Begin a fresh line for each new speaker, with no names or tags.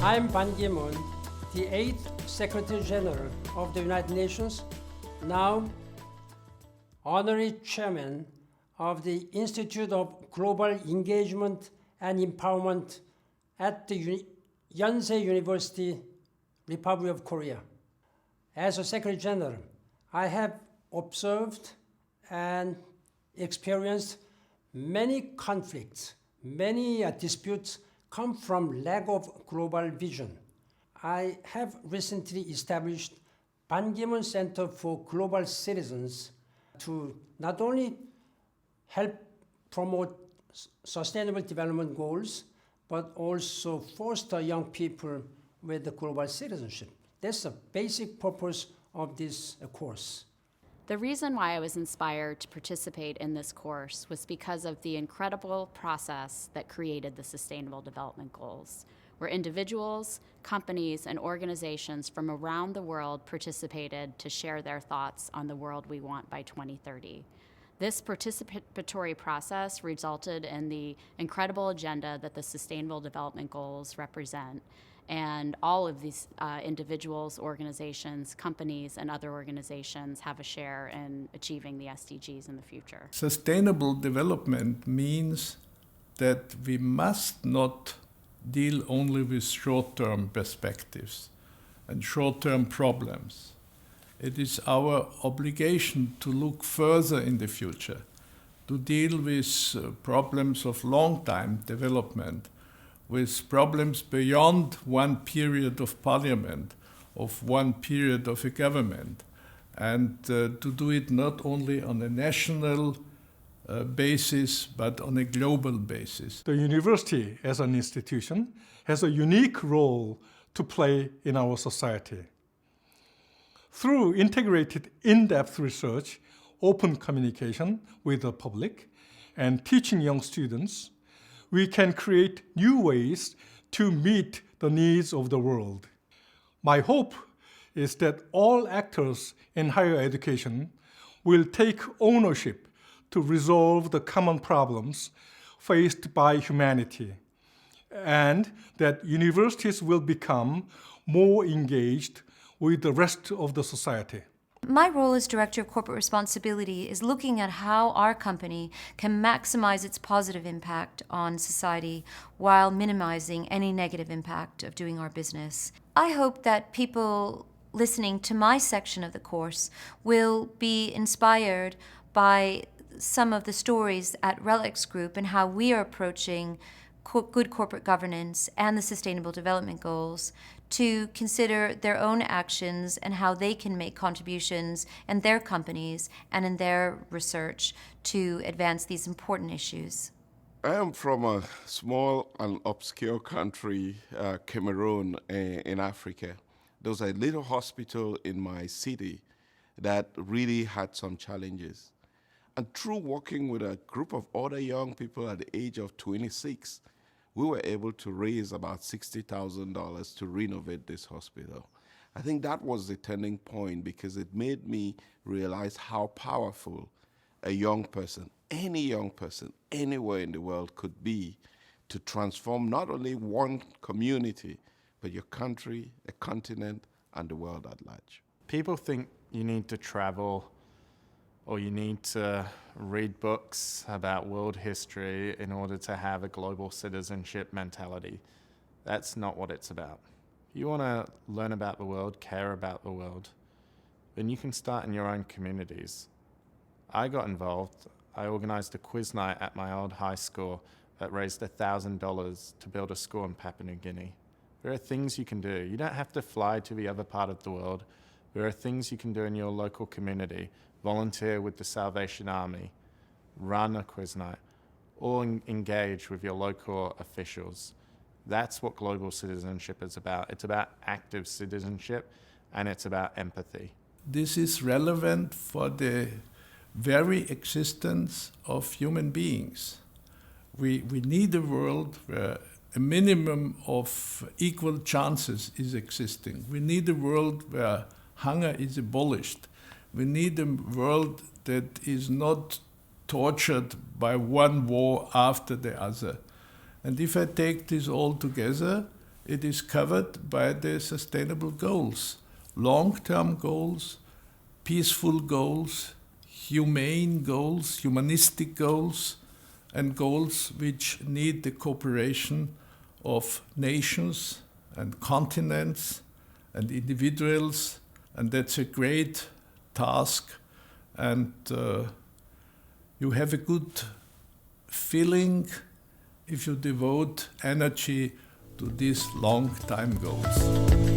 I'm Ban Ki-moon, the 8th Secretary General of the United Nations, now Honorary Chairman of the Institute of Global Engagement and Empowerment at the Yonsei University, Republic of Korea. As a Secretary General, I have observed and experienced many conflicts, many disputes come from lack of global vision. I have recently established Ban Ki-moon Center for Global Citizens to not only help promote sustainable development goals, but also foster young people with the global citizenship. That's the basic purpose of this course.
The reason why I was inspired to participate in this course was because of the incredible process that created the Sustainable Development Goals, where individuals, companies, and organizations from around the world participated to share their thoughts on the world we want by 2030. This participatory process resulted in the incredible agenda that the Sustainable Development Goals represent, and all of these individuals, organizations, companies, and other organizations have a share in achieving the SDGs in the future.
Sustainable development means that we must not deal only with short-term perspectives and short-term problems. It is our obligation to look further in the future, to deal with problems of long-time development, with problems beyond one period of parliament, of one period of a government, and to do it not only on a national basis, but on a global basis.
The university as an institution has a unique role to play in our society. Through integrated in-depth research, open communication with the public, and teaching young students, we can create new ways to meet the needs of the world. My hope is that all actors in higher education will take ownership to resolve the common problems faced by humanity, and that universities will become more engaged with the rest of the society.
My role as Director of Corporate Responsibility is looking at how our company can maximize its positive impact on society while minimizing any negative impact of doing our business. I hope that people listening to my section of the course will be inspired by some of the stories at Relics Group and how we are approaching good corporate governance and the Sustainable Development Goals, to consider their own actions and how they can make contributions in their companies and in their research to advance these important issues.
I am from a small and obscure country, Cameroon, in Africa. There was a little hospital in my city that really had some challenges. And through working with a group of other young people at the age of 26, we were able to raise about $60,000 to renovate this hospital. I think that was the turning point because it made me realize how powerful a young person, any young person, anywhere in the world could be to transform not only one community, but your country, a continent, and the world at large.
People think you need to travel or you need to read books about world history in order to have a global citizenship mentality. That's not what it's about. If you want to learn about the world, care about the world, then you can start in your own communities. I got involved. I organized a quiz night at my old high school that raised $1,000 to build a school in Papua New Guinea. There are things you can do. You don't have to fly to the other part of the world. There are things you can do in your local community. Volunteer with the Salvation Army, run a quiz night, or engage with your local officials. That's what global citizenship is about. It's about active citizenship, and it's about empathy.
This is relevant for the very existence of human beings. We need a world where a minimum of equal chances is existing. We need a world where hunger is abolished. We need a world that is not tortured by one war after the other. And if I take this all together, it is covered by the sustainable goals. Long-term goals, peaceful goals, humane goals, humanistic goals, and goals which need the cooperation of nations and continents and individuals, and that's a great task, and you have a good feeling if you devote energy to these long-time goals.